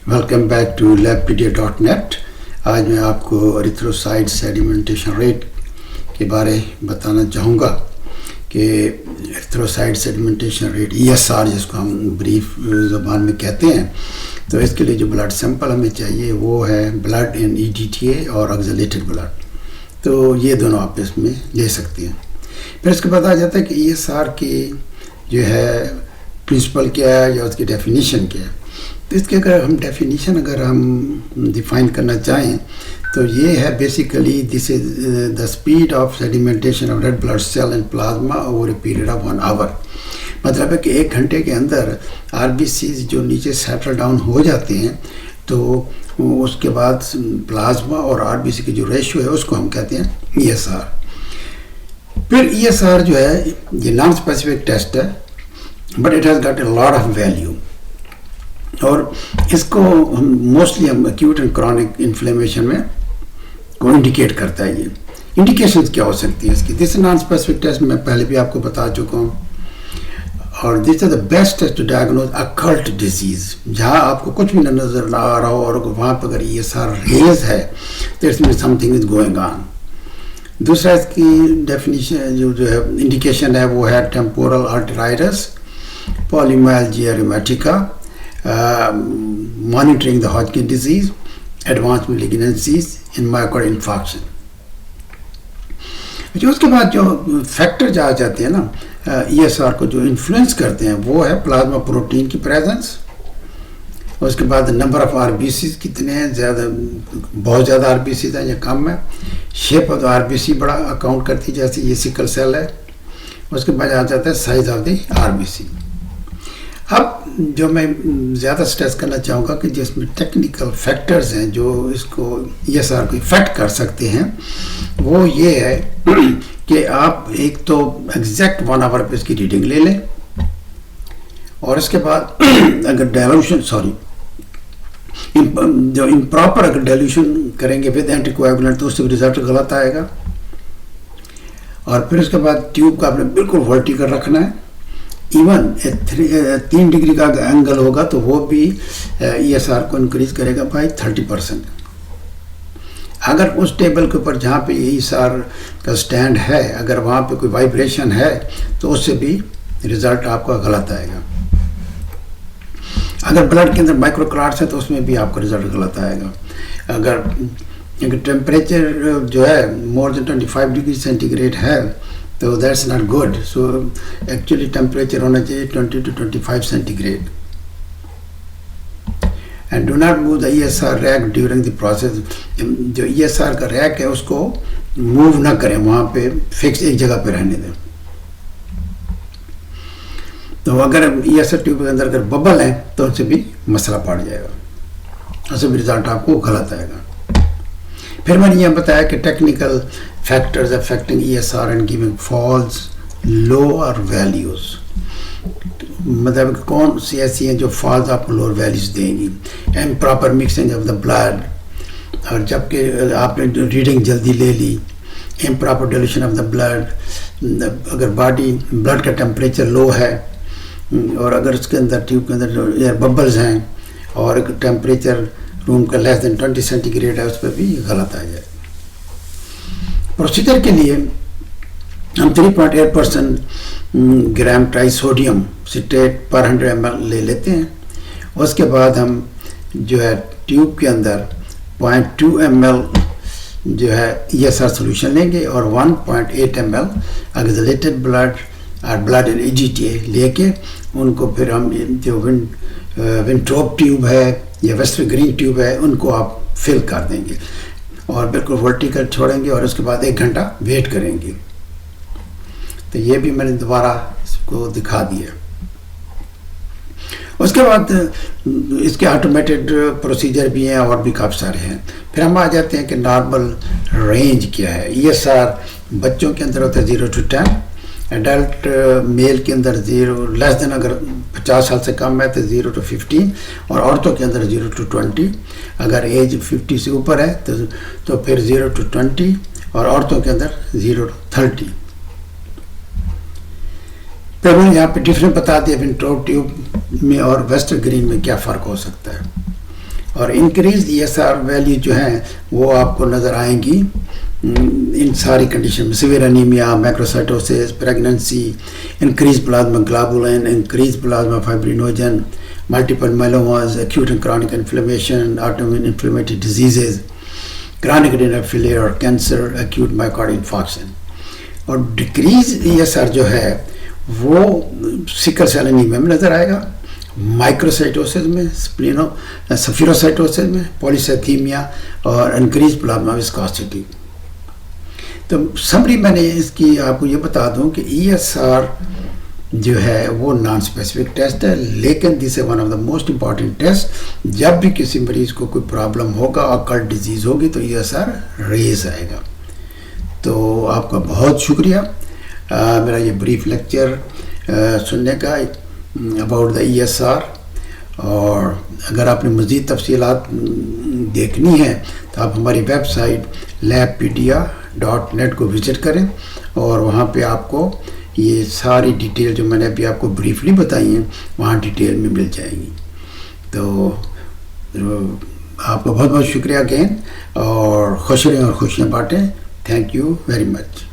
Welcome back to labpedia.net। आज मैं आपको एरिथ्रोसाइट सेडिमेंटेशन रेट के बारे बताना चाहूँगा कि एरिथ्रोसाइट सेडिमेंटेशन रेट ESR जिसको हम ब्रीफ ज़बान में कहते हैं, तो इसके लिए जो ब्लड सैंपल हमें चाहिए वो है ब्लड इन EDTA और ऑक्सीजनेटेड ब्लड। तो ये दोनों आप इसमें ले सकते हैं। फिर इसके बाद आ जाता है कि ESR की जो है प्रिंसिपल क्या है या उसकी डेफिनेशन क्या है। तो इसके अगर हम डिफाइन करना चाहें तो ये है basically this is the speed of sedimentation of red blood cell and plasma over a period of 1 hour. मतलब है कि 1 घंटे के अंदर RBCs जो नीचे सेटल डाउन हो जाते हैं तो उसके बाद प्लाज्मा और RBC की जो रेशियो है उसको हम कहते हैं ESR। फिर ESR जो है ये नॉन स्पेसिफिक टेस्ट है, but it has got a lot of value और इसको हम mostly acute and chronic inflammation में को इंडिकेट करता है। ये इंडिकेशंस क्या हो सकती है इसकी? दिस नॉन स्पेसिफिक टेस्ट मैं पहले भी आपको बता चुका हूँ और this is the best test to diagnose occult disease. जहाँ आपको कुछ भी नजर ना आ रहा हो और वहाँ पर अगर ESR रेज है तो it's mean something is going on. दूसरा इसकी डेफिनेशन जो है इंडिकेशन है वो है temporal arteritis, polymyalgia rheumatica, monitoring the Hodgkin disease, advanced malignancies in myocardial infarction। जो उसके बाद जो फैक्टर आ जाते हैं ना ESR को जो इन्फ्लुएंस करते हैं वो है प्लाज्मा प्रोटीन की प्रेजेंस, उसके बाद नंबर ऑफ RBCs कितने हैं, बहुत ज़्यादा RBCs हैं या कम है, शेप ऑफ द RBC बड़ा अकाउंट करती है जैसे ये सिकल सेल है, उसके बाद आ जाता है साइज ऑफ द RBC। अब जो मैं ज़्यादा स्ट्रेस करना चाहूँगा कि जिसमें टेक्निकल फैक्टर्स हैं जो इसको ESR को इफेक्ट कर सकते हैं वो ये है कि आप एक तो एग्जैक्ट 1 आवर पे इसकी रीडिंग ले लें और इसके बाद अगर डायल्यूशन जो इम्प्रॉपर अगर डायल्यूशन करेंगे विद एंटीकोएगुलेंट तो उससे भी रिजल्ट गलत आएगा। और फिर उसके बाद ट्यूब का आपने बिल्कुल वर्टिकल रखना है, इवन 3 डिग्री का एंगल होगा तो वो भी ESR को इंक्रीज करेगा बाई 30%। अगर उस टेबल के ऊपर जहाँ पे ESR का स्टैंड है अगर वहाँ पे कोई वाइब्रेशन है तो उससे भी रिजल्ट आपका गलत आएगा। अगर ब्लड के अंदर माइक्रोक्लाट्स है तो उसमें भी आपका रिजल्ट गलत आएगा। अगर टेम्परेचर जो है मोर देन 25 डिग्री सेंटीग्रेड है तो that's not good. So actually temperature होना चाहिए 20 to 25 centigrade. And do not move the ESR rack during the process. जो ESR का रैक है उसको मूव ना करें, वहाँ पे फिक्स एक जगह पे रहने दें। तो अगर ESR ट्यूब के अंदर अगर बबल है तो उससे भी मसला पड़ जाएगा, उससे भी रिजल्ट आपको गलत आएगा। फिर मैंने यह बताया कि technical factors affecting ESR and giving false lower values. मतलब कौन सी ऐसी हैं जो फॉल्स आपको लोअर वैल्यूज देंगी। Improper mixing of the blood, और जबकि आपने रीडिंग जल्दी ले ली, improper dilution of the blood, अगर बॉडी ब्लड का टेम्परेचर लो है और अगर उसके अंदर ट्यूब के अंदर एयर बबल्स हैं और टेम्परेचर रूम का लेस देन 20 सेंटीग्रेड है उस पर भी गलत आ जाए। प्रोसीजर के लिए हम 3.8% ग्राम ट्राइसोडियम सिट्रेट पर 100 ml ले लेते हैं। उसके बाद हम जो है ट्यूब के अंदर 0.2 ml जो है ESR सोल्यूशन लेंगे और 1.8 ml ऑक्सीजनेटेड ब्लड और ब्लड इन EDTA लेके उनको फिर हम जो विंट्रोप ट्यूब है या वेस्टर्न ग्रीन ट्यूब है उनको आप फिल कर देंगे और बिल्कुल वर्टिकल छोड़ेंगे और उसके बाद 1 घंटा वेट करेंगे। तो ये भी मैंने दोबारा इसको दिखा दिया। उसके बाद इसके ऑटोमेटेड प्रोसीजर भी हैं और भी काफ़ी सारे हैं। फिर हम आ जाते हैं कि नॉर्मल रेंज क्या है। ESR बच्चों के अंदर होता है 0 to 10, एडल्ट मेल के अंदर 0 लेस देन अगर 50 साल से कम है तो 0 to 15 और औरतों के अंदर 0 to 20। अगर एज 50 से ऊपर है तो फिर 0 to 20 और औरतों के अंदर 0 to 30। तो मैंने यहाँ पे डिफरेंस बता दिया विंट्रोप ट्यूब में और वेस्टर्न ग्रीन में क्या फ़र्क हो सकता है। और इंक्रीज ESR वैल्यू जो है वो आपको नज़र आएंगी इन सारी condition, severe anaemia, macrocytosis, pregnancy, increase plasma globulin, increase plasma fibrinogen, multiple myelomas, acute and chronic inflammation, autoimmune inflammatory diseases, chronic renal failure और कैंसर, एक्यूट मायोकार्डियल इंफार्क्शन। और डिक्रीज ESR जो है वो सिकल सेल एनीमिया में नज़र आएगा, microcytosis में, सफिरोसाइटोसिस में, पॉलीसाइथीमिया और इंक्रीज प्लाज्मा विस्कोसिटी। तो समरी मैंने इसकी आपको ये बता दूं कि ESR जो है वो नॉन स्पेसिफिक टेस्ट है, लेकिन दिस है one of the most important test. जब भी किसी मरीज को कोई प्रॉब्लम होगा, ऑकल्ट डिजीज़ होगी, तो ESR रेज आएगा। तो आपका बहुत शुक्रिया मेरा ये ब्रीफ लेक्चर सुनने का अबाउट द ESR। और अगर आपने मज़ीद तफसीलात देखनी है तो आप हमारी वेबसाइट labpedia.net को विज़िट करें और वहाँ पे आपको ये सारी डिटेल जो मैंने अभी आपको ब्रीफली बताई हैं वहाँ डिटेल में मिल जाएंगी। तो आपका बहुत बहुत शुक्रिया अगेन, और खुश रहें और खुशियाँ बांटें। Thank you very much.